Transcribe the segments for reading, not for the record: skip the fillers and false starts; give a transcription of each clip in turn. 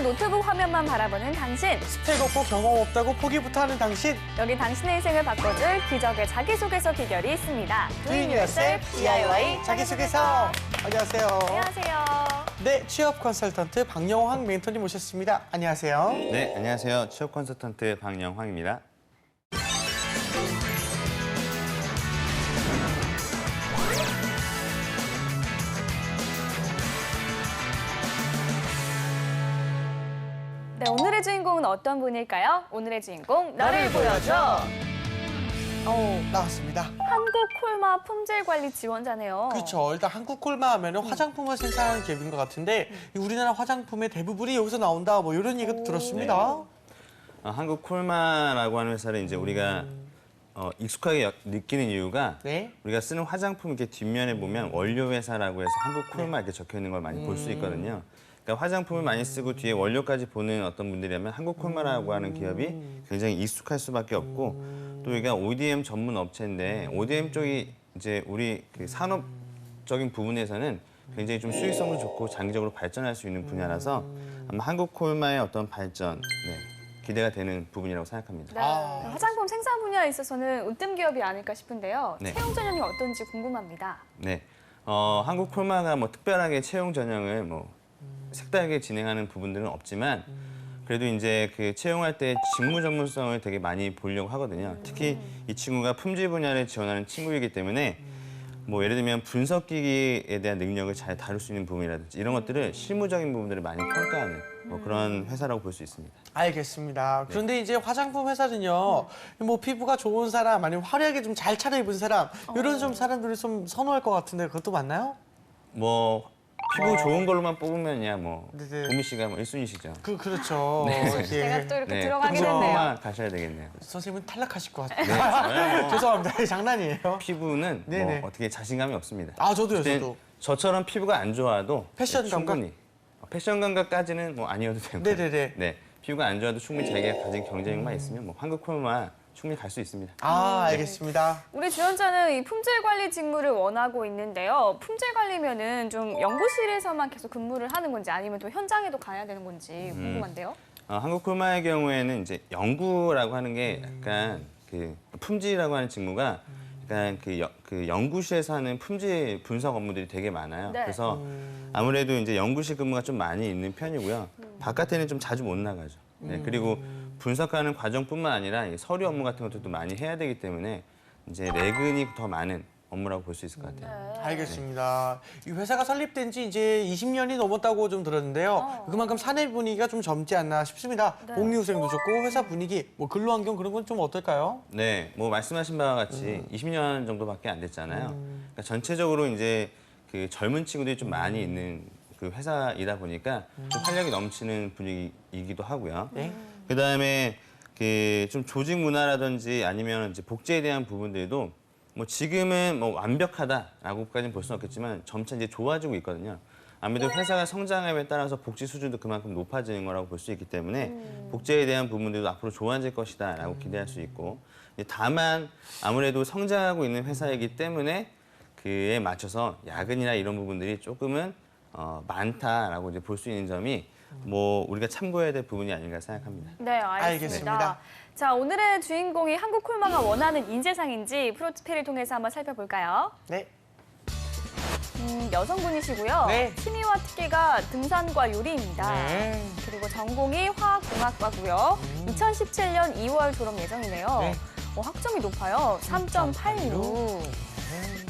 노트북 화면만 바라보는 당신. 스펙 없고 경험 없다고 포기부터 하는 당신. 여기 당신의 인생을 바꿔줄 기적의 자기소개서 비결이 있습니다. Doing Yourself DIY 자기소개서. 안녕하세요. 안녕하세요. 네, 취업 컨설턴트 박영황 멘토님 모셨습니다. 안녕하세요. 네, 안녕하세요. 취업 컨설턴트 박영황입니다. 네, 오늘의 주인공은 어떤 분일까요? 오늘의 주인공, 너를 보여줘. 나왔습니다. 한국 콜마 품질 관리 지원자네요. 그렇죠. 일단 한국 콜마 하면은 화장품을 생산하는 기업인 것 같은데 우리나라 화장품의 대부분이 여기서 나온다. 뭐 이런 얘기도 들었습니다. 한국 콜마라고 하는 회사를 이제 우리가 익숙하게 느끼는 이유가 네. 우리가 쓰는 화장품 이렇게 뒷면에 보면 원료 회사라고 해서 한국 콜마 이렇게 적혀 있는 걸 많이 볼 수 있거든요. 그러니까 화장품을 많이 쓰고 뒤에 원료까지 보는 어떤 분들이라면 한국 콜마라고 하는 기업이 굉장히 익숙할 수밖에 없고 또 여기가 ODM 전문 업체인데 ODM 쪽이 이제 우리 그 산업적인 부분에서는 굉장히 좀 수익성도 좋고 장기적으로 발전할 수 있는 분야라서 아마 한국 콜마의 어떤 발전 기대가 되는 부분이라고 생각합니다. 네, 화장품 생산 분야에 있어서는 으뜸 기업이 아닐까 싶은데요. 네. 채용 전형이 어떤지 궁금합니다. 네, 한국 콜마가 뭐 특별하게 채용 전형을 뭐 색다르게 진행하는 부분들은 없지만 그래도 이제 그 채용할 때 직무 전문성을 되게 많이 보려고 하거든요. 특히 이 친구가 품질 분야를 지원하는 친구이기 때문에 뭐 예를 들면 분석기기에 대한 능력을 잘 다룰 수 있는 부분이라든지 이런 것들을 실무적인 부분들을 많이 평가하는 뭐 그런 회사라고 볼 수 있습니다. 알겠습니다. 그런데 이제 화장품 회사는요, 뭐 피부가 좋은 사람 아니면 화려하게 좀 잘 차려입은 사람 이런 좀 사람들을 좀 선호할 것 같은데 그것도 맞나요? 뭐 피부 좋은 걸로만 뽑으면야 뭐 네네. 보미 씨가 뭐 1순위시죠. 그렇죠. 이렇게 제가 또 이렇게 네, 들어가게 콜마 됐네요. 가셔야 되겠네요. 선생님은 탈락하실 것 네, 같아요. 저야 뭐 죄송합니다. 장난이에요. 피부는 네네. 뭐 어떻게 자신감이 없습니다. 아, 저도요, 어쨌든 저도. 저처럼 피부가 안 좋아도 패션 충분히 패션 감각까지는 뭐 아니어도 되고. 네네네. 네, 피부가 안 좋아도 충분히 자기가 가진 경쟁력만 있으면 뭐 한국 콜마 충분히 갈 수 있습니다. 알겠습니다. 우리 지원자는 이 품질 관리 직무를 원하고 있는데요. 품질 관리면은 좀 연구실에서만 계속 근무를 하는 건지 아니면 또 현장에도 가야 되는 건지 궁금한데요. 한국 콜마의 경우에는 이제 연구라고 하는 게 약간 그 품질이라고 하는 직무가 약간 그 연구실에서 하는 품질 분석 업무들이 되게 많아요. 네. 그래서 아무래도 이제 연구실 근무가 좀 많이 있는 편이고요. 바깥에는 좀 자주 못 나가죠. 네, 그리고 분석하는 과정뿐만 아니라 이 서류 업무 같은 것들도 많이 해야 되기 때문에 이제 레근이 더 많은 업무라고 볼 수 있을 것 같아요. 알겠습니다. 이 회사가 설립된 지 이제 20년이 넘었다고 좀 들었는데요. 그만큼 사내 분위기가 좀 젊지 않나 싶습니다. 복리후생도 좋고 회사 분위기, 뭐 근로환경 그런 건 좀 어떨까요? 네, 뭐 말씀하신 바와 같이 20년 정도밖에 안 됐잖아요. 그러니까 전체적으로 이제 그 젊은 친구들이 좀 많이 있는 그 회사이다 보니까 좀 활력이 넘치는 분위기이기도 하고요. 네. 그다음에 그 좀 조직 문화라든지 아니면 이제 복지에 대한 부분들도 뭐 지금은 뭐 완벽하다라고까지는 볼 수는 없겠지만 점차 이제 좋아지고 있거든요. 아무래도 회사가 성장함에 따라서 복지 수준도 그만큼 높아지는 거라고 볼 수 있기 때문에 복지에 대한 부분들도 앞으로 좋아질 것이다라고 기대할 수 있고 다만 아무래도 성장하고 있는 회사이기 때문에 그에 맞춰서 야근이나 이런 부분들이 조금은 많다라고 이제 볼 수 있는 점이 뭐 우리가 참고해야 될 부분이 아닌가 생각합니다. 네, 알겠습니다. 알겠습니다. 자, 오늘의 주인공이 한국 콜마가 원하는 인재상인지 프로필을 통해서 한번 살펴볼까요? 네. 여성분이시고요. 네. 취미와 특기가 등산과 요리입니다. 네. 그리고 전공이 화학공학과고요. 2017년 2월 졸업 예정이네요. 네. 학점이 높아요. 3.86.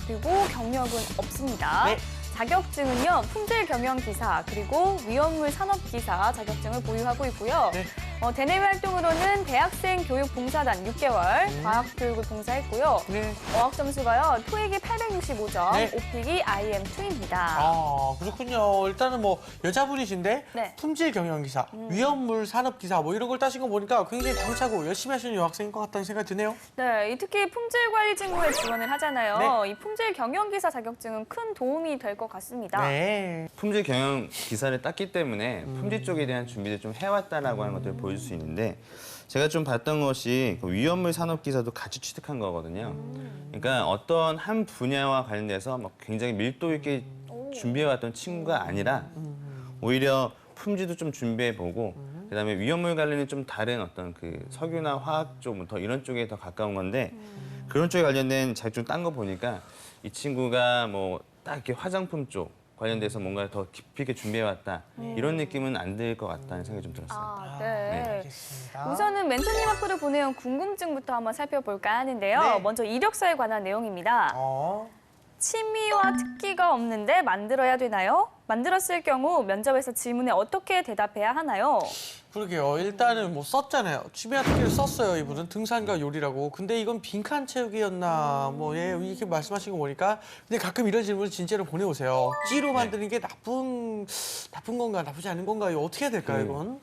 그리고 경력은 없습니다. 네. 자격증은요, 품질 경영 기사 그리고 위험물 산업 기사 자격증을 보유하고 있고요. 네. 대내외 활동으로는 대학생 교육 봉사단 6개월 과학 교육을 봉사했고요. 네. 어학 점수가요, 토익이 865점, 네. 오픽이 IM2입니다. 그렇군요. 일단은 뭐 여자분이신데 네. 품질 경영기사, 위험물 산업기사 뭐 이런 걸 따신 거 보니까 굉장히 당차고 열심히 하시는 여학생인 것 같다는 생각이 드네요. 네, 특히 품질 관리 직무에 지원을 하잖아요. 네. 이 품질 경영 기사 자격증은 큰 도움이 될 것 같습니다. 네. 품질 경영 기사를 땄기 때문에 품질 쪽에 대한 준비를 좀 해왔다라고 하는 것들을 보여줄 수 있는데 제가 좀 봤던 것이 그 위험물 산업 기사도 같이 취득한 거거든요. 그러니까 어떤 한 분야와 관련돼서 막 굉장히 밀도 있게 준비해왔던 친구가 아니라 오히려 품질도 좀 준비해보고 그다음에 위험물 관리는 좀 다른 어떤 그 석유나 화학 쪽, 더 이런 쪽에 더 가까운 건데 그런 쪽에 관련된 자격증 딴 거 보니까 이 친구가 뭐 딱 이렇게 화장품 쪽 관련돼서 뭔가 더 깊이 있게 준비해왔다 이런 느낌은 안 들 것 같다는 생각이 좀 들었어요. 아, 네. 알겠습니다. 우선은 멘토님 앞으로 보내온 궁금증부터 한번 살펴볼까 하는데요. 네. 먼저 이력서에 관한 내용입니다. 취미와 특기가 없는데 만들어야 되나요? 만들었을 경우 면접에서 질문에 어떻게 대답해야 하나요? 그러게요. 일단은 뭐 썼잖아요. 취미와 특기를 썼어요. 이분은 등산과 요리라고. 근데 이건 빈칸 채우기였나 뭐 예, 이렇게 말씀하신 거 보니까 근데 가끔 이런 질문을 진짜로 보내오세요. 찌로 만드는 게 나쁜 건가 나쁘지 않은 건가요? 어떻게 해야 될까요, 이건?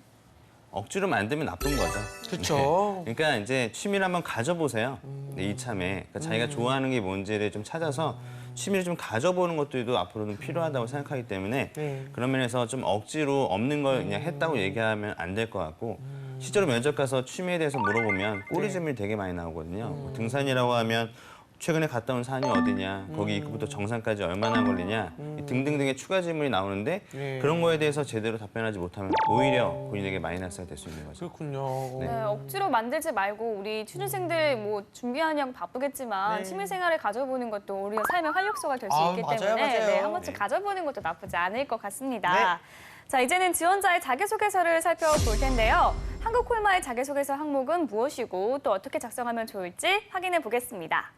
억지로 만들면 나쁜 거죠. 그렇죠. 네. 그러니까 이제 취미를 한번 가져보세요. 이참에 그러니까 자기가 좋아하는 게 뭔지를 좀 찾아서 취미를 좀 가져보는 것들도 앞으로는 필요하다고 생각하기 때문에 네. 그런 면에서 좀 억지로 없는 걸 그냥 했다고 얘기하면 안 될 것 같고 실제로 면접 가서 취미에 대해서 물어보면 꼬리 질문이 되게 많이 나오거든요. 뭐 등산이라고 하면 최근에 갔다 온 산이 어디냐, 거기 입구부터 정상까지 얼마나 걸리냐 등등등의 추가 질문이 나오는데 네. 그런 거에 대해서 제대로 답변하지 못하면 오히려 본인에게 마이너스가 될 수 있는 거죠. 그렇군요. 네, 억지로 만들지 말고 우리 취준생들 뭐 준비하냐고 바쁘겠지만 네. 취미생활을 가져보는 것도 오히려 삶의 활력소가 될 수 아, 있기 맞아요, 때문에 맞아요. 네, 한 번쯤 네. 가져보는 것도 나쁘지 않을 것 같습니다. 네. 자, 이제는 지원자의 자기소개서를 살펴볼 텐데요. 한국콜마의 자기소개서 항목은 무엇이고 또 어떻게 작성하면 좋을지 확인해 보겠습니다.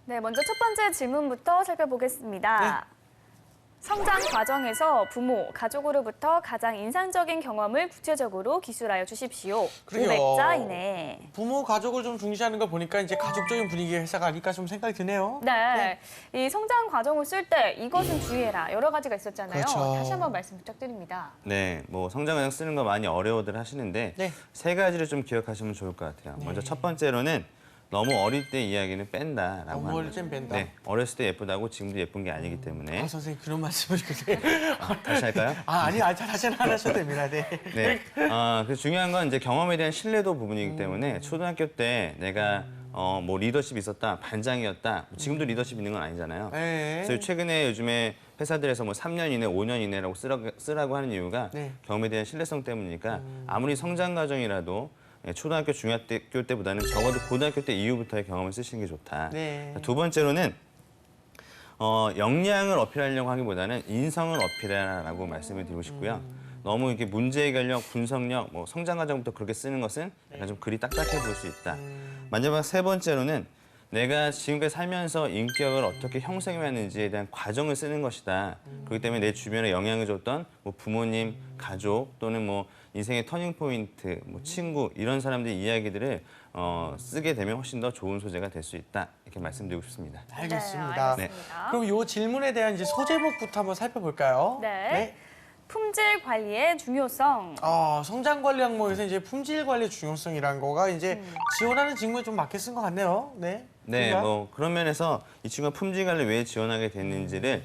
네, 먼저 첫 번째 질문부터 살펴보겠습니다. 성장 과정에서 부모, 가족으로부터 가장 인상적인 경험을 구체적으로 기술하여 주십시오. 그러게요. 500자 이내. 부모, 가족을 좀 중시하는 걸 보니까 이제 가족적인 분위기의 회사가 아닐까 좀 생각이 드네요. 네, 이 성장 과정을 쓸 때 이것은 주의해라 여러 가지가 있었잖아요. 그렇죠. 다시 한번 말씀 부탁드립니다. 네, 뭐 성장과정 쓰는 거 많이 어려워들 하시는데 네. 세 가지를 좀 기억하시면 좋을 것 같아요. 먼저 첫 번째로는 너무 어릴 때 이야기는 뺀다라고 너무 하는 어릴 거죠. 땐 뺀다. 네, 어렸을 때 예쁘다고 지금도 예쁜 게 아니기 때문에 아, 선생님 그런 말씀을 그래. 다시 할까요? 아니, 다시는 안 하셔도 됩니다. 네. 네, 그 중요한 건 이제 경험에 대한 신뢰도 부분이기 때문에 초등학교 때 내가 뭐 리더십 있었다, 반장이었다, 지금도 리더십 있는 건 아니잖아요. 네. 그래서 최근에 요즘에 회사들에서 뭐 3년 이내, 5년 이내라고 쓰라고 하는 이유가 네. 경험에 대한 신뢰성 때문이니까 아무리 성장 과정이라도 초등학교, 중학교 때보다는 적어도 고등학교 때 이후부터의 경험을 쓰시는 게 좋다. 네. 두 번째로는 역량을 어필하려고 하기보다는 인성을 어필하라고 말씀을 드리고 싶고요. 너무 이렇게 문제 해결력, 분석력, 뭐 성장 과정부터 그렇게 쓰는 것은 약간 좀 글이 딱딱해 보일 수 있다. 마지막 세 번째로는 내가 지금까지 살면서 인격을 어떻게 형성해왔는지에 대한 과정을 쓰는 것이다. 그렇기 때문에 내 주변에 영향을 줬던 뭐 부모님, 가족 또는 뭐 인생의 터닝 포인트, 뭐 친구 이런 사람들의 이야기들을 쓰게 되면 훨씬 더 좋은 소재가 될 수 있다. 이렇게 말씀드리고 싶습니다. 알겠습니다. 네, 알겠습니다. 그럼 이 질문에 대한 이제 소제목부터 한번 살펴볼까요? 네. 품질 관리의 중요성. 성장 관리 항목에서 이제 품질 관리 중요성이라는 거가 이제 지원하는 직무에 좀 맞게 쓴 것 같네요. 네. 네, 그런가? 뭐 그런 면에서 이 친구가 품질 관리 왜 지원하게 됐는지를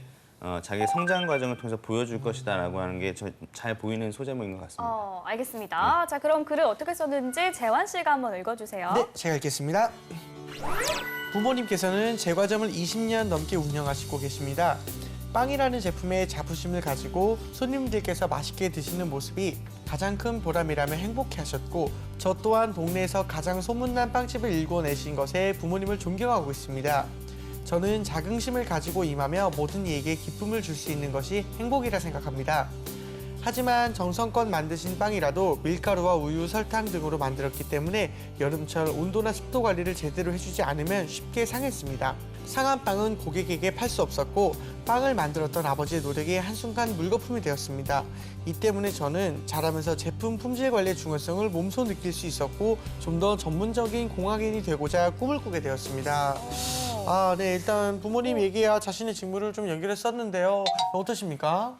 자기 성장 과정을 통해서 보여줄 것이다라고 하는 게 잘 보이는 소제목인 것 같습니다. 알겠습니다. 자, 그럼 글을 어떻게 썼는지 재환 씨가 한번 읽어주세요. 네, 제가 읽겠습니다. 부모님께서는 제과점을 20년 넘게 운영하시고 계십니다. 빵이라는 제품에 자부심을 가지고 손님들께서 맛있게 드시는 모습이 가장 큰 보람이라며 행복해하셨고 저 또한 동네에서 가장 소문난 빵집을 일궈내신 것에 부모님을 존경하고 있습니다. 저는 자긍심을 가지고 임하며 모든 이에게 기쁨을 줄 수 있는 것이 행복이라 생각합니다. 하지만 정성껏 만드신 빵이라도 밀가루와 우유, 설탕 등으로 만들었기 때문에 여름철 온도나 습도 관리를 제대로 해주지 않으면 쉽게 상했습니다. 상한 빵은 고객에게 팔 수 없었고 빵을 만들었던 아버지의 노력이 한순간 물거품이 되었습니다. 이 때문에 저는 자라면서 제품 품질 관리의 중요성을 몸소 느낄 수 있었고 좀 더 전문적인 공학인이 되고자 꿈을 꾸게 되었습니다. 네, 일단 부모님 얘기와 자신의 직무를 좀 연결했었는데요. 어떠십니까?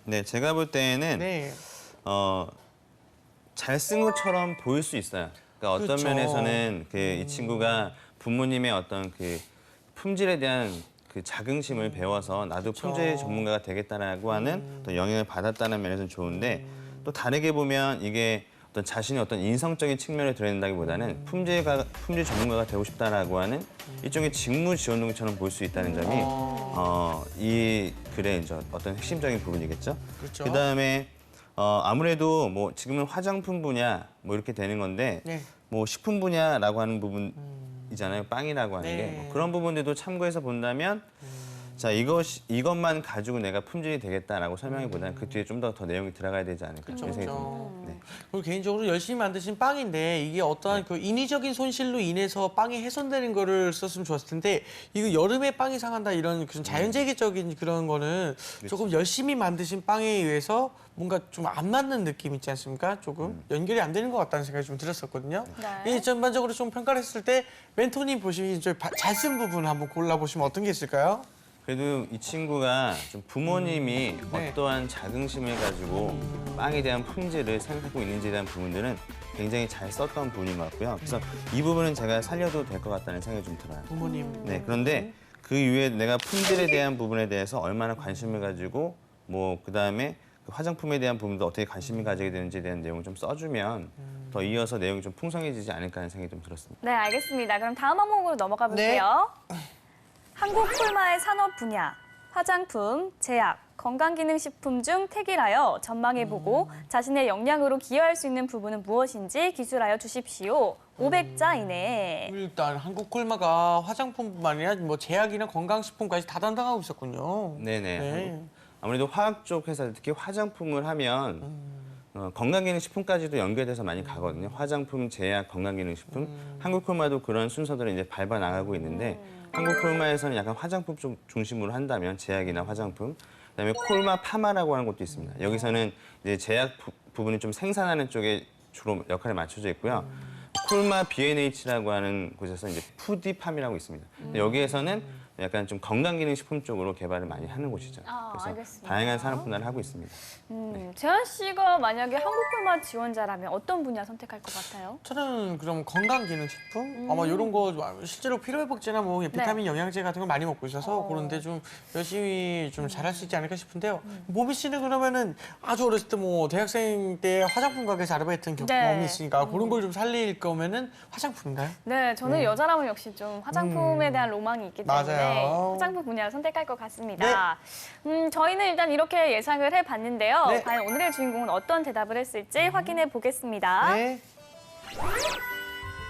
네, 제가 볼 때는 네. 잘 쓴 것처럼 보일 수 있어요. 그러니까 어떤 그렇죠. 면에서는 이 친구가 부모님의 어떤 그 품질에 대한 그 자긍심을 배워서 나도 품질 전문가가 되겠다라고 하는 또 영향을 받았다는 면에서는 좋은데 또 다르게 보면 이게 어떤 자신의 어떤 인성적인 측면을 드러낸다기보다는 품질 전문가가 되고 싶다라고 하는 일종의 직무 지원동처럼 볼 수 있다는 점이 이 글의 이제 어떤 핵심적인 부분이겠죠. 그렇죠. 그다음에 아무래도 뭐 지금은 화장품 분야 뭐 이렇게 되는 건데 네. 뭐 식품 분야라고 하는 부분이잖아요. 빵이라고 하는 네. 게 뭐 그런 부분들도 참고해서 본다면 자 이것만 가지고 내가 품질이 되겠다라고 설명하기보다는 그 뒤에 좀 더 내용이 들어가야 되지 않을까 이런 생각이 듭니다. 네. 그리고 개인적으로 열심히 만드신 빵인데 이게 어떠한 그 인위적인 손실로 인해서 빵이 훼손되는 거를 썼으면 좋았을 텐데 이거 여름에 빵이 상한다 이런 그런 자연재해적인 그런 거는 조금 열심히 만드신 빵에 의해서 뭔가 좀 안 맞는 느낌 있지 않습니까? 조금 연결이 안 되는 것 같다는 생각이 좀 들었었거든요. 네. 이 전반적으로 좀 평가를 했을 때 멘토님 보시면 잘 쓴 부분 한번 골라보시면 어떤 게 있을까요? 그래도 이 친구가 좀 부모님이 네. 어떠한 자긍심을 가지고 빵에 대한 품질을 생각하고 있는지에 대한 부분들은 굉장히 잘 썼던 부분인 것 같고요. 그래서 이 부분은 제가 살려도 될 것 같다는 생각이 좀 들어요. 부모님. 네, 그런데 그 이후에 내가 품질에 대한 부분에 대해서 얼마나 관심을 가지고 뭐 그다음에 그 화장품에 대한 부분도 어떻게 관심을 가지게 되는지에 대한 내용을 좀 써주면 더 이어서 내용이 좀 풍성해지지 않을까 하는 생각이 좀 들었습니다. 네, 알겠습니다. 그럼 다음 항목으로 넘어가 볼게요. 한국 콜마의 산업 분야, 화장품, 제약, 건강기능식품 중 택일하여 전망해보고 자신의 역량으로 기여할 수 있는 부분은 무엇인지 기술하여 주십시오. 500자 이내에. 일단 한국 콜마가 화장품뿐만 아니라 뭐 제약이나 건강식품까지 다 담당하고 있었군요. 네네. 네. 아무래도 화학 쪽 회사들 특히 화장품을 하면 건강기능식품까지도 연결돼서 많이 가거든요. 화장품, 제약, 건강기능식품. 한국콜마도 그런 순서들을 이제 밟아 나가고 있는데 한국콜마에서는 약간 화장품 쪽 중심으로 한다면 제약이나 화장품. 그다음에 콜마 파마라고 하는 곳도 있습니다. 여기서는 이제 제약 부분이 좀 생산하는 쪽에 주로 역할을 맞춰져 있고요. 콜마 B&H라고 하는 곳에서 이제 푸디팜이라고 있습니다. 근데 여기에서는 약간 좀 건강기능식품 쪽으로 개발을 많이 하는 곳이죠. 그래서 알겠습니다. 다양한 산업 분야를 하고 있습니다. 재현 씨가 만약에 한국 콜마 지원자라면 어떤 분야 선택할 것 같아요? 저는 그럼 건강기능식품? 아마 이런 거 실제로 피로회복제나 뭐 비타민 영양제 같은 걸 많이 먹고 있어서 그런데 좀 열심히 좀 잘할 수 있지 않을까 싶은데요. 모미 씨는 그러면은 아주 어렸을 때 뭐 대학생 때 화장품 가게에서 아르바이트 경험이 있으니까 그런 걸 좀 살릴 거면은 화장품인가요? 네, 저는 여자라면 역시 좀 화장품에 대한 로망이 있기 때문에 맞아요. 화장품 분야를 선택할 것 같습니다. 저희는 일단 이렇게 예상을 해봤는데요. 네. 과연 오늘의 주인공은 어떤 대답을 했을지 확인해 보겠습니다. 네.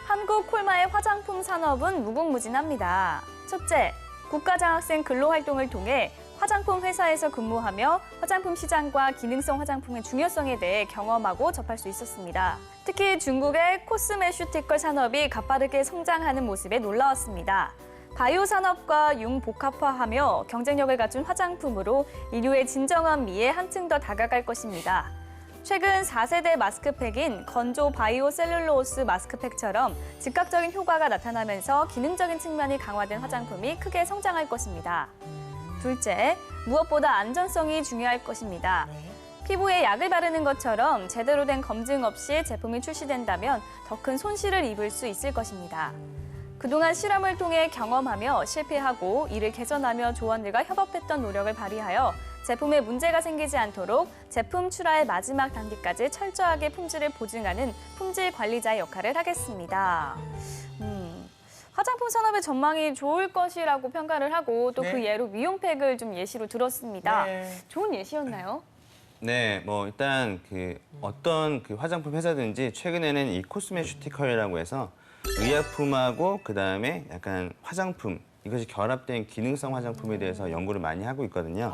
한국 콜마의 화장품 산업은 무궁무진합니다. 첫째, 국가장학생 근로활동을 통해 화장품 회사에서 근무하며 화장품 시장과 기능성 화장품의 중요성에 대해 경험하고 접할 수 있었습니다. 특히 중국의 코스메슈티컬 산업이 가파르게 성장하는 모습에 놀라웠습니다. 바이오 산업과 융복합화하며 경쟁력을 갖춘 화장품으로 인류의 진정한 미에 한층 더 다가갈 것입니다. 최근 4세대 마스크팩인 건조 바이오 셀룰로스 마스크팩처럼 즉각적인 효과가 나타나면서 기능적인 측면이 강화된 화장품이 크게 성장할 것입니다. 둘째, 무엇보다 안전성이 중요할 것입니다. 피부에 약을 바르는 것처럼 제대로 된 검증 없이 제품이 출시된다면 더 큰 손실을 입을 수 있을 것입니다. 그동안 실험을 통해 경험하며 실패하고 이를 개선하며 조원들과 협업했던 노력을 발휘하여 제품에 문제가 생기지 않도록 제품 출하의 마지막 단계까지 철저하게 품질을 보증하는 품질 관리자의 역할을 하겠습니다. 화장품 산업의 전망이 좋을 것이라고 평가를 하고 또 그 네. 예로 미용팩을 좀 예시로 들었습니다. 네. 좋은 예시였나요? 네, 뭐 일단 그 어떤 그 화장품 회사든지 최근에는 이 코스메슈티컬이라고 해서 의약품하고 그다음에 약간 화장품 이것이 결합된 기능성 화장품에 대해서 연구를 많이 하고 있거든요.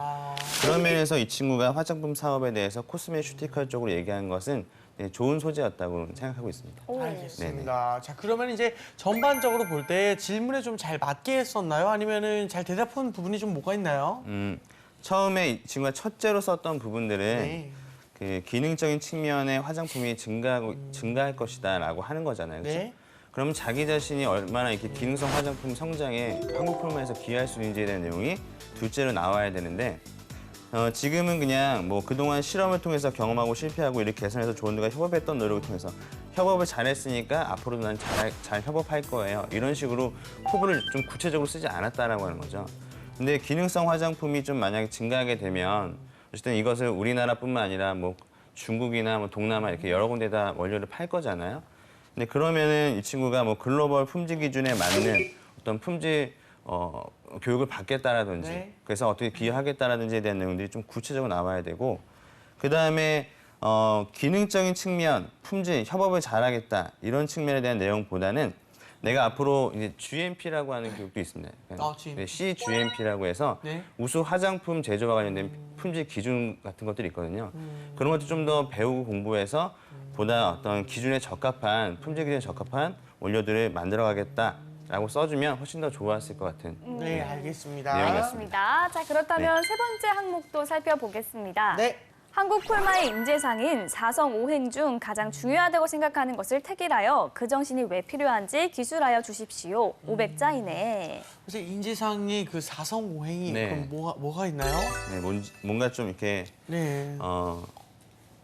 그런 면에서 이 친구가 화장품 사업에 대해서 코스메슈티컬 쪽으로 얘기한 것은 네, 좋은 소재였다고 생각하고 있습니다. 알겠습니다. 자, 그러면 이제 전반적으로 볼 때 질문에 좀 잘 맞게 했었나요? 아니면은 잘 대답한 부분이 좀 뭐가 있나요? 처음에 이 친구가 첫째로 썼던 부분들은 네. 그 기능적인 측면의 화장품이 증가할 것이다라고 하는 거잖아요. 그렇죠? 네. 그럼 자기 자신이 얼마나 이렇게 기능성 화장품 성장에 한국 콜마에서 기여할 수 있는지에 대한 내용이 둘째로 나와야 되는데 지금은 그냥 뭐 그동안 실험을 통해서 경험하고 실패하고 이렇게 개선해서 조원들과 협업했던 노력을 통해서 협업을 잘했으니까 앞으로도 난 잘 협업할 거예요. 이런 식으로 포부를 좀 구체적으로 쓰지 않았다라고 하는 거죠. 근데 기능성 화장품이 좀 만약에 증가하게 되면 어쨌든 이것을 우리나라뿐만 아니라 뭐 중국이나 뭐 동남아 이렇게 여러 군데다 원료를 팔 거잖아요. 근데 그러면은 이 친구가 뭐 글로벌 품질 기준에 맞는 어떤 품질 교육을 받겠다라든지 네. 그래서 어떻게 비교하겠다라든지에 대한 내용들이 좀 구체적으로 나와야 되고 그다음에 기능적인 측면, 품질, 협업을 잘하겠다 이런 측면에 대한 내용보다는 내가 앞으로 이제 GMP라고 하는 교육도 있습니다. GMP. CGMP라고 해서 네. 우수 화장품 제조와 관련된 품질 기준 같은 것들이 있거든요. 그런 것도 좀 더 배우고 공부해서 보다 어떤 기준에 적합한 품질 기준에 적합한 원료들을 만들어가겠다라고 써주면 훨씬 더 좋았을 것 같은. 네, 알겠습니다. 내용이었습니다. 알겠습니다. 자, 그렇다면 세 번째 항목도 살펴보겠습니다. 네. 한국 콜마의 인재상인 4성 5행 중 가장 중요하다고 생각하는 것을 택일하여 그 정신이 왜 필요한지 기술하여 주십시오. 500자이네. 그래서 인재상의 그 사성오행이 네. 그럼 뭐가 있나요? 네, 뭔가 좀 이렇게 네.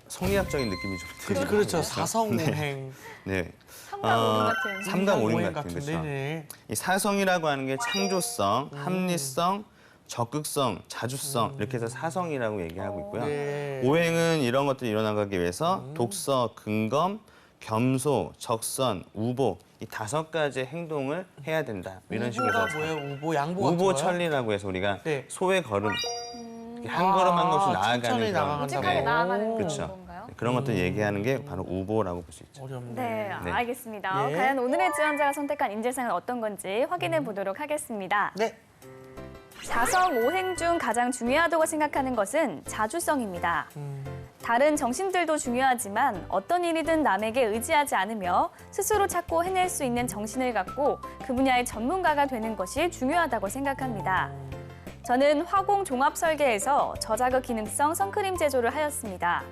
성리학적인 느낌이 좀 들죠. 그렇죠. 사성오행. 네. 삼강오행 같은. 삼강오행 같은 그렇죠. 네네. 이 사성이라고 하는 게 창조성, 합리성, 적극성, 자주성 이렇게 해서 사성이라고 얘기하고 있고요. 네. 오행은 이런 것들이 일어나기 위해서 독서, 근검, 겸소, 적선, 우보 이 5가지의 행동을 해야 된다. 이런 식으로 우보가 해서 뭐예요? 우보, 양보 같은 거요? 우보천리라고 해서 우리가 네. 소의 걸음 이렇게 한 걸음 한 걸음씩 나아가는 천천히 그런 나아간다고. 묵직하게 나아가는 그렇죠. 건가요? 그런 것들 얘기하는 게 바로 우보라고 볼 수 있죠. 어렵네. 네, 네. 알겠습니다. 예. 과연 오늘의 지원자가 선택한 인재상은 어떤 건지 확인해 보도록 하겠습니다. 네. 4성 5행 중 가장 중요하다고 생각하는 것은 자주성입니다. 다른 정신들도 중요하지만 어떤 일이든 남에게 의지하지 않으며 스스로 찾고 해낼 수 있는 정신을 갖고 그 분야의 전문가가 되는 것이 중요하다고 생각합니다. 저는 화공 종합 설계에서 저자극 기능성 선크림 제조를 하였습니다.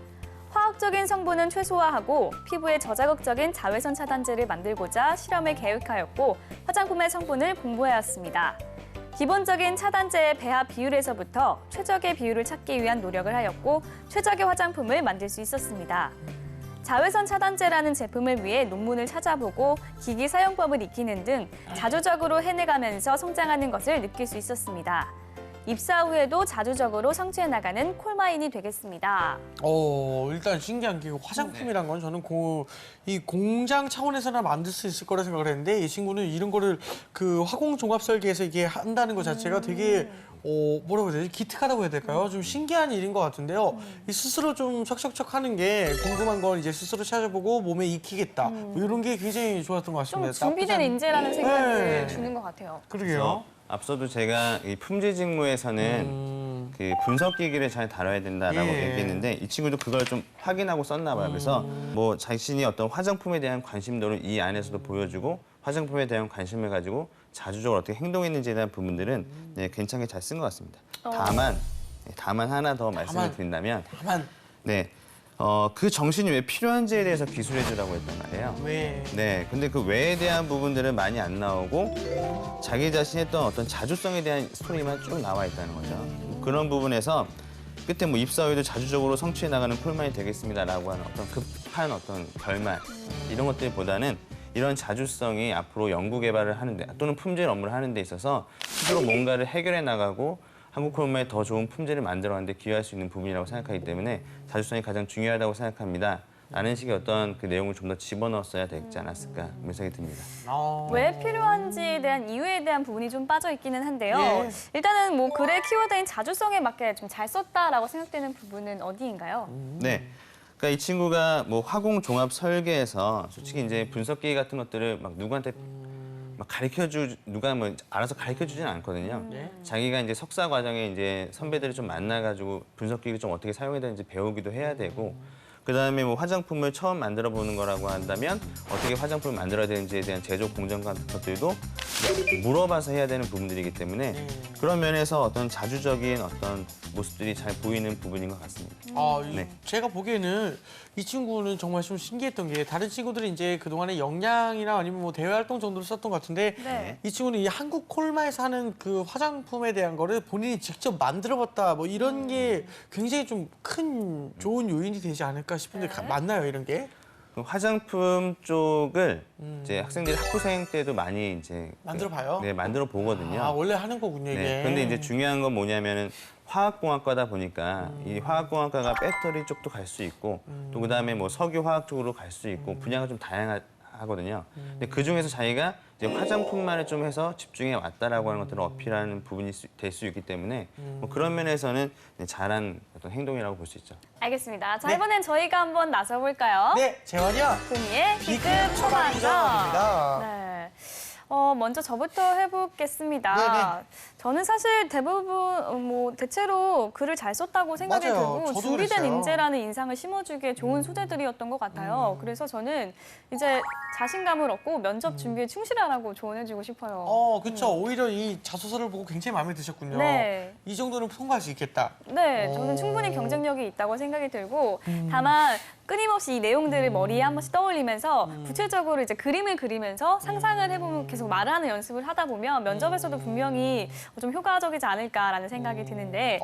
화학적인 성분은 최소화하고 피부에 저자극적인 자외선 차단제를 만들고자 실험을 계획하였고 화장품의 성분을 공부하였습니다. 기본적인 차단제의 배합 비율에서부터 최적의 비율을 찾기 위한 노력을 하였고 최적의 화장품을 만들 수 있었습니다. 자외선 차단제라는 제품을 위해 논문을 찾아보고 기기 사용법을 익히는 등 자주적으로 해내가면서 성장하는 것을 느낄 수 있었습니다. 입사 후에도 자주적으로 성취해 나가는 콜마인이 되겠습니다. 일단 신기한 게 화장품이란 건 저는 이 공장 차원에서나 만들 수 있을 거라 생각을 했는데 이 친구는 이런 거를 그 화공 종합 설계에서 이게 한다는 것 자체가 되게 뭐라고 해야 되지? 기특하다고 해야 될까요? 좀 신기한 일인 것 같은데요. 이 스스로 좀 척척척 하는 게 궁금한 건 이제 스스로 찾아보고 몸에 익히겠다. 뭐 이런 게 굉장히 좋았던 것 좀 같습니다. 준비된 나쁘지 인재라는 생각을 네. 주는 것 같아요. 그러게요. 앞서도 제가 이 품질 직무에서는 그 분석 기기를 잘 다뤄야 된다라고 예. 얘기했는데 이 친구도 그걸 좀 확인하고 썼나 봐요. 그래서 뭐 자신이 어떤 화장품에 대한 관심도를 이 안에서도 보여주고 화장품에 대한 관심을 가지고 자주적으로 어떻게 행동했는지에 대한 부분들은 네, 괜찮게 잘 쓴 것 같습니다. 다만 하나 더 말씀을 드린다면 다만 그 정신이 왜 필요한지에 대해서 기술해 주라고 했단 말이에요. 왜? 네, 근데 그 외에 대한 부분들은 많이 안 나오고 자기 자신의 어떤 자주성에 대한 스토리만 쭉 나와 있다는 거죠. 그런 부분에서 끝에 뭐 입사 후에도 자주적으로 성취해 나가는 콜만이 되겠습니다라고 하는 어떤 급한 어떤 결말 이런 것들보다는 이런 자주성이 앞으로 연구 개발을 하는데 또는 품질 업무를 하는 데 있어서 스스로 뭔가를 해결해 나가고 한국 콜마에 더 좋은 품질을 만들어가는 데 기여할 수 있는 부분이라고 생각하기 때문에 자주성이 가장 중요하다고 생각합니다. 라는 식의 어떤 그 내용을 좀 더 집어넣었어야 되지 않았을까 그런 생각이 듭니다. 왜 필요한지에 대한 이유에 대한 부분이 좀 빠져 있기는 한데요. 예. 일단은 뭐 글의 키워드인 자주성에 맞게 좀 잘 썼다라고 생각되는 부분은 어디인가요? 네. 그러니까 이 친구가 뭐 화공 종합 설계에서 솔직히 이제 분석기 같은 것들을 막 누구한테 막 누가 뭐 알아서 가르쳐 주진 않거든요. 자기가 이제 석사 과정에 이제 선배들을 좀 만나가지고 분석기를 좀 어떻게 사용해야 되는지 배우기도 해야 되고 그다음에 뭐 화장품을 처음 만들어 보는 거라고 한다면 어떻게 화장품을 만들어야 되는지에 대한 제조 공정 같은 것들도 물어봐서 해야 되는 부분들이기 때문에 그런 면에서 어떤 자주적인 어떤 모습들이 잘 보이는 부분인 것 같습니다. 네. 제가 보기에는 이 친구는 정말 좀 신기했던 게 다른 친구들이 이제 그동안에 역량이나 아니면 뭐 대외 활동 정도로 썼던 것 같은데 네. 이 친구는 이 한국 콜마에서 하는 그 화장품에 대한 거를 본인이 직접 만들어봤다 뭐 이런 게 굉장히 좀 큰 좋은 요인이 되지 않을까 싶은데 맞나요 이런 게? 그 화장품 쪽을 이제 학생들이 학부생 때도 많이 이제 만들어 봐요? 네, 만들어 보거든요. 아, 원래 하는 거군요, 이게. 네. 근데 이제 중요한 건 뭐냐면은 화학공학과다 보니까 이 화학공학과가 배터리 쪽도 갈 수 있고 또 그다음에 뭐 석유화학 쪽으로 갈 수 있고 분야가 좀 다양하거든요. 근데 그 중에서 자기가 이제 화장품만을 좀 해서 집중해 왔다라고 하는 것들을 어필하는 부분이 될 수 있기 때문에 뭐 그런 면에서는 잘한 어떤 행동이라고 볼 수 있죠. 알겠습니다. 자, 네. 이번엔 저희가 한번 나서볼까요? 네, 재원이요. 금이의 B급 B급 초반전. 초반전입니다. 네. 먼저 저부터 해보겠습니다. 네네. 저는 사실 대부분 대체로 글을 잘 썼다고 생각이 맞아요. 들고 저도 준비된 그랬어요. 인재라는 인상을 심어주기에 좋은 소재들이었던 것 같아요. 그래서 저는 이제 자신감을 얻고 면접 준비에 충실하라고 조언해주고 싶어요. 그쵸. 오히려 이 자소서를 보고 굉장히 마음에 드셨군요. 네. 이 정도는 통과할 수 있겠다. 네, 저는 충분히 경쟁력이 있다고 생각이 들고 다만 끊임없이 이 내용들을 머리에 한 번씩 떠올리면서 구체적으로 이제 그림을 그리면서 상상을 해보면 계속 말하는 연습을 하다 보면 면접에서도 분명히 좀 효과적이지 않을까라는 생각이 드는데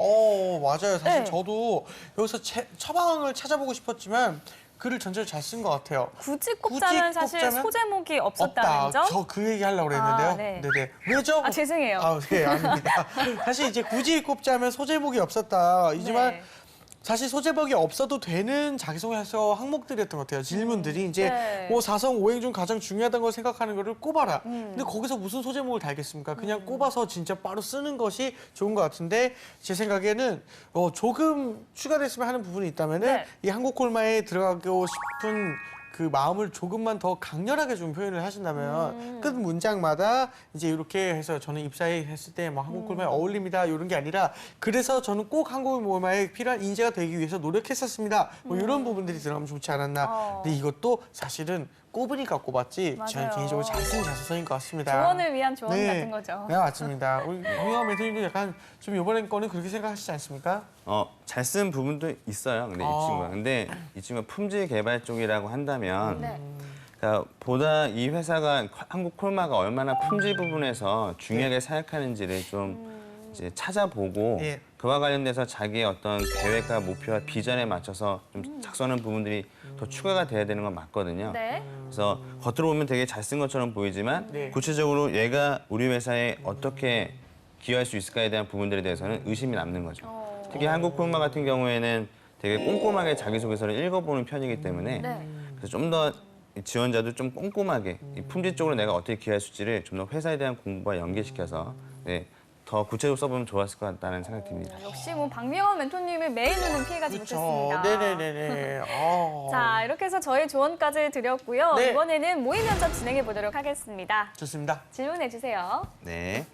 맞아요. 사실 네. 저도 여기서 처방을 찾아보고 싶었지만 글을 전체를 잘 쓴 것 같아요. 굳이 꼽자면 사실 꼽자면 소제목이 없었다는 없다. 점? 저 그 얘기 하려고 그랬는데요. 아, 네. 네네. 왜죠? 죄송해요. 네, 아닙니다. 사실 이제 굳이 꼽자면 소제목이 없었다이지만 네. 사실 소제목이 없어도 되는 자기소개서 항목들이었던 것 같아요. 질문들이 이제 네. 뭐 4성 5행 중 가장 중요하다는 걸 생각하는 거를 꼽아라. 근데 거기서 무슨 소제목을 달겠습니까? 그냥 꼽아서 진짜 바로 쓰는 것이 좋은 것 같은데 제 생각에는 조금 추가됐으면 하는 부분이 있다면은 네. 이 한국콜마에 들어가고 싶은 그 마음을 조금만 더 강렬하게 좀 표현을 하신다면 끝 문장마다 이제 이렇게 해서 저는 입사했을 때 뭐 한국콜마에 어울립니다 이런 게 아니라 그래서 저는 꼭 한국콜마에 필요한 인재가 되기 위해서 노력했었습니다 뭐 이런 부분들이 들어가면 좋지 않았나. 근데 이것도 사실은 꼽으니까 꼽았지 저는 맞아요. 개인적으로 잘 쓴 자소서인 것 같습니다. 조언을 위한 조언 같은 거죠. 네, 맞습니다. 우리 홍영 멘토님도 약간 좀 이번에 거는 그렇게 생각하시지 않습니까? 잘 쓴 부분도 있어요. 근데 이 친구가 품질 개발 쪽이라고 한다면 네. 그러니까 보다 이 회사가 한국 콜마가 얼마나 품질 부분에서 중요하게 생각하는지를 좀 이제 찾아보고 예. 그와 관련돼서 자기의 어떤 계획과 목표와 비전에 맞춰서 좀 작성하는 부분들이 더 추가가 돼야 되는 건 맞거든요. 네. 그래서 겉으로 보면 되게 잘 쓴 것처럼 보이지만 네. 구체적으로 얘가 우리 회사에 어떻게 기여할 수 있을까에 대한 부분들에 대해서는 의심이 남는 거죠. 특히 한국콜마 같은 경우에는 되게 꼼꼼하게 자기소개서를 읽어보는 편이기 때문에 네. 그래서 좀 더 지원자도 좀 꼼꼼하게 이 품질 쪽으로 내가 어떻게 기여할 수 있지를 좀 더 회사에 대한 공부와 연계시켜서 더 구체적으로 써보면 좋았을 것 같다는 생각이 듭니다. 역시 뭐 박명원 멘토님의 메인으로는 피해가지 그렇죠. 못했습니다. 네네네네. 자, 이렇게 해서 저희 조언까지 드렸고요. 네. 이번에는 모의 면접 진행해 보도록 하겠습니다. 좋습니다. 질문해 주세요. 네.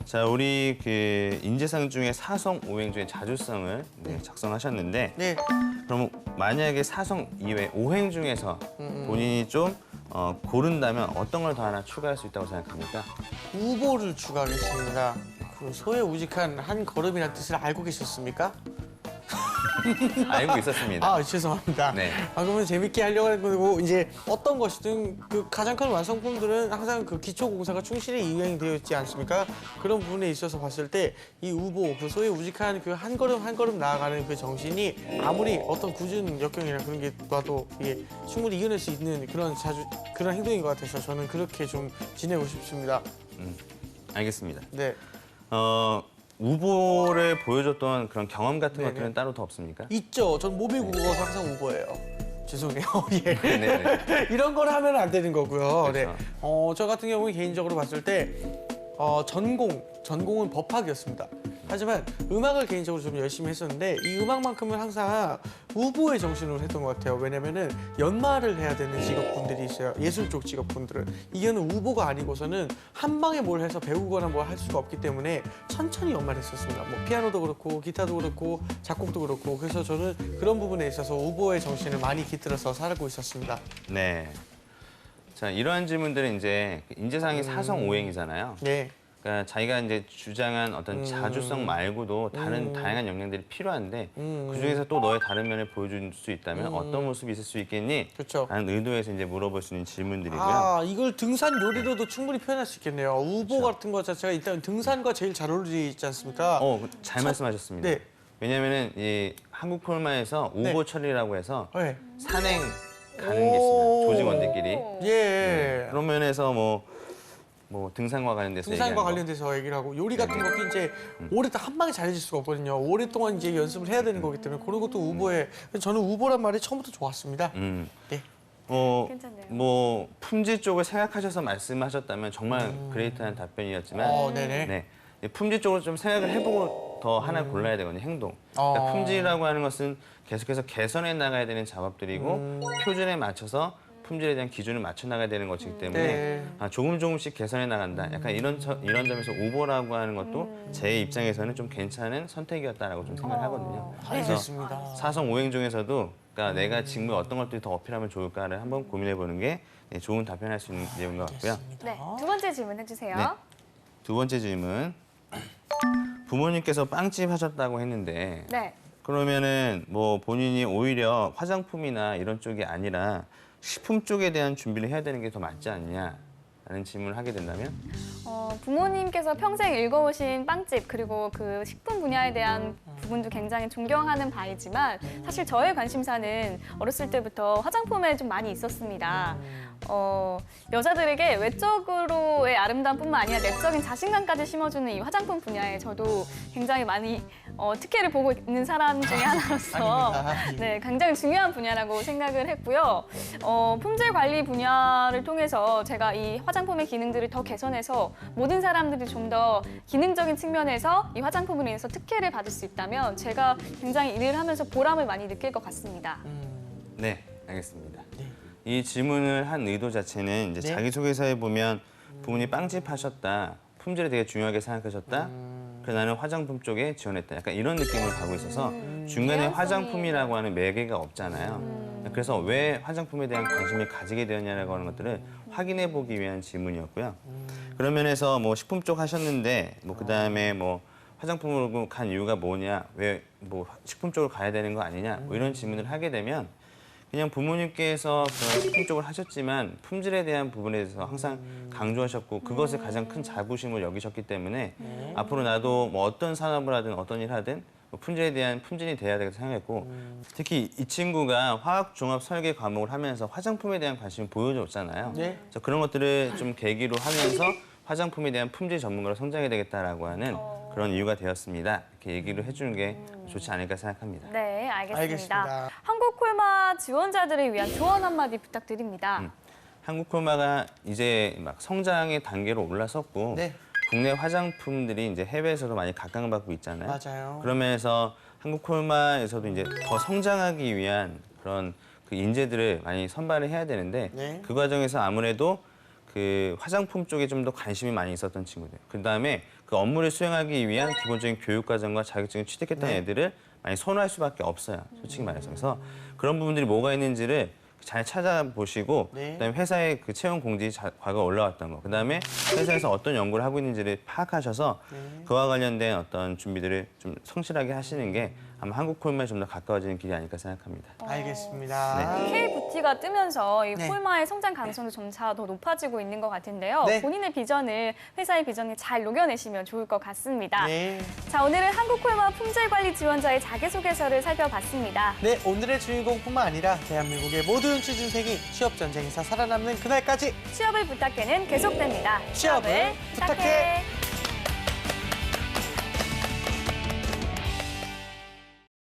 자, 우리 그 인재상 중에 4성 5행 중에 자주성을 작성하셨는데 네. 그럼 만약에 4성 이외 5행 중에서 본인이 좀 고른다면 어떤 걸 더 하나 추가할 수 있다고 생각합니까? 우보를 추가하겠습니다. 그 소외우직한 한 걸음이라는 뜻을 알고 계셨습니까? 알고 있었습니다. 아, 죄송합니다. 네. 그러면 재밌게 하려고 했고 이제 어떤 것이든 그 가장 큰 완성품들은 항상 그 기초공사가 충실히 이행되어 있지 않습니까? 그런 부분에 있어서 봤을 때 이 우보, 그 소외우직한 그 한 걸음 한 걸음 나아가는 그 정신이 아무리 어떤 굳은 역경이나 그런 게 와도 이게 충분히 이겨낼 수 있는 그런 행동인 것 같아서 저는 그렇게 좀 지내고 싶습니다. 알겠습니다. 네. 우보를 보여줬던 그런 경험 같은 네네. 것들은 따로 더 없습니까? 있죠. 전 모비국어에서 항상 우보예요. 죄송해요. 예. 네네. 이런 걸 하면 안 되는 거고요. 네. 그렇죠. 저 같은 경우는 개인적으로 봤을 때 전공은 법학이었습니다. 하지만 음악을 개인적으로 좀 열심히 했었는데 이 음악만큼은 항상 우보의 정신으로 했던 것 같아요. 왜냐면은 연말을 해야 되는 직업분들이 있어요. 예술 쪽 직업분들은. 이거는 우보가 아니고서는 한 방에 뭘 해서 배우거나 뭘 할 수가 없기 때문에 천천히 연말했었습니다. 뭐 피아노도 그렇고 기타도 그렇고 작곡도 그렇고 그래서 저는 그런 부분에 있어서 우보의 정신을 많이 깃들어서 살고 있었습니다. 네. 자, 이러한 질문들은 이제 인재상이 4성 5행이잖아요. 네. 그러니까 자기가 이제 주장한 어떤 자주성 말고도 다른 다양한 역량들이 필요한데 그 중에서 또 너의 다른 면을 보여줄 수 있다면 어떤 모습이 있을 수 있겠니? 그렇죠. 라는 의도에서 이제 물어볼 수 있는 질문들이고요. 아, 이걸 등산 요리로도 충분히 표현할 수 있겠네요. 우보 같은 거 자체가 일단 등산과 제일 잘 어울리지 않습니까? 잘 말씀하셨습니다. 네. 왜냐면은 이 한국 콜마에서 우보 네. 처리라고 해서 네. 산행 가는 게 있습니다. 조직원들끼리. 예. 그런 면에서 뭐 등산과 관련돼서 등산과 얘기하는 거. 관련돼서 얘기를 하고 요리 같은 것도 이제 오랫동안 한 방에 잘해질 수가 없거든요. 오랫동안 이제 연습을 해야 되는 거기 때문에 그런 것도 우보에 저는 우보란 말이 처음부터 좋았습니다. 네. 괜찮네요. 뭐 품질 쪽을 생각하셔서 말씀하셨다면 정말 그레이트한 답변이었지만 네네. 네. 품질 쪽으로 좀 생각을 해보고 더 하나 골라야 되거든요, 행동. 그러니까 품질이라고 하는 것은 계속해서 개선해 나가야 되는 작업들이고 표준에 맞춰서 품질에 대한 기준을 맞춰 나가야 되는 것이기 때문에 네. 조금씩 개선해 나간다. 약간 이런 점에서 우보라고 하는 것도 제 입장에서는 좀 괜찮은 선택이었다라고 좀 생각을 하거든요. 그래서 알겠습니다. 사성 오행 중에서도 그러니까 내가 직무에 어떤 것들이 더 어필하면 좋을까를 한번 고민해 보는 게 좋은 답변할 수 있는 내용인 것 같고요. 네, 두 번째 질문 해주세요. 네. 두 번째 질문. 부모님께서 빵집 하셨다고 했는데 네. 그러면은 뭐 본인이 오히려 화장품이나 이런 쪽이 아니라 식품 쪽에 대한 준비를 해야 되는 게 더 맞지 않냐라는 질문을 하게 된다면 부모님께서 평생 읽어오신 빵집 그리고 그 식품 분야에 대한 부분도 굉장히 존경하는 바이지만 사실 저의 관심사는 어렸을 때부터 화장품에 좀 많이 있었습니다. 여자들에게 외적으로의 아름다움뿐만 아니라 내적인 자신감까지 심어주는 이 화장품 분야에 저도 굉장히 많이 특혜를 보고 있는 사람 중에 하나로서 네, 굉장히 중요한 분야라고 생각을 했고요. 품질 관리 분야를 통해서 제가 이 화장품의 기능들을 더 개선해서 모든 사람들이 좀 더 기능적인 측면에서 이 화장품으로 인해서 특혜를 받을 수 있다면 제가 굉장히 일을 하면서 보람을 많이 느낄 것 같습니다. 네, 알겠습니다. 이 질문을 한 의도 자체는 이제 네. 자기소개서에 보면 부모님 빵집 하셨다, 품질을 되게 중요하게 생각하셨다. 그래서 나는 화장품 쪽에 지원했다. 약간 이런 느낌을 가고 있어서 중간에 개연성이. 화장품이라고 하는 매개가 없잖아요. 그래서 왜 화장품에 대한 관심을 가지게 되었냐라고 하는 것들을 확인해 보기 위한 질문이었고요. 그런 면에서 뭐 식품 쪽 하셨는데 뭐 그다음에 뭐 화장품으로 간 이유가 뭐냐, 왜 뭐 식품 쪽으로 가야 되는 거 아니냐, 뭐 이런 질문을 하게 되면 그냥 부모님께서 그런 식품 쪽을 하셨지만 품질에 대한 부분에 대해서 항상 강조하셨고 그것을 가장 큰 자부심을 여기셨기 때문에 앞으로 나도 뭐 어떤 산업을 하든 어떤 일을 하든 뭐 품질에 대한 품질이 돼야 되겠다 생각했고 특히 이 친구가 화학종합 설계 과목을 하면서 화장품에 대한 관심을 보여줬잖아요. 네. 그래서 그런 것들을 좀 계기로 하면서 화장품에 대한 품질 전문가로 성장해야 되겠다라고 하는 그런 이유가 되었습니다. 이렇게 얘기를 해주는 게 좋지 않을까 생각합니다. 네, 알겠습니다. 알겠습니다. 한국콜마 지원자들을 위한 조언 한마디 부탁드립니다. 한국콜마가 이제 막 성장의 단계로 올라섰고 네. 국내 화장품들이 이제 해외에서도 많이 각광받고 있잖아요. 맞아요. 그런 면에서 한국콜마에서도 이제 더 성장하기 위한 그런 그 인재들을 많이 선발을 해야 되는데 네. 그 과정에서 아무래도 그 화장품 쪽에 좀 더 관심이 많이 있었던 친구들. 그다음에 그 업무를 수행하기 위한 기본적인 교육 과정과 자격증을 취득했던 네. 애들을 많이 선호할 수밖에 없어요. 솔직히 말해서. 그래서 그런 부분들이 뭐가 있는지를 잘 찾아보시고 네. 그다음에 회사의 그 채용 공지 과거 올라왔던 거, 그다음에 회사에서 어떤 연구를 하고 있는지를 파악하셔서 그와 관련된 어떤 준비들을 좀 성실하게 하시는 게 아마 한국콜마에 좀 더 가까워지는 길이 아닐까 생각합니다. 알겠습니다. K뷰티가 뜨면서 이 네. 콜마의 성장 가능성도 점차 더 높아지고 있는 것 같은데요. 네. 본인의 비전을 회사의 비전을 잘 녹여내시면 좋을 것 같습니다. 네. 자, 오늘은 한국콜마 품질관리 지원자의 자기소개서를 살펴봤습니다. 네, 오늘의 주인공뿐만 아니라 대한민국의 모든 취준생이 취업 전쟁에서 살아남는 그날까지 취업을 부탁해는 계속됩니다. 취업을 부탁해.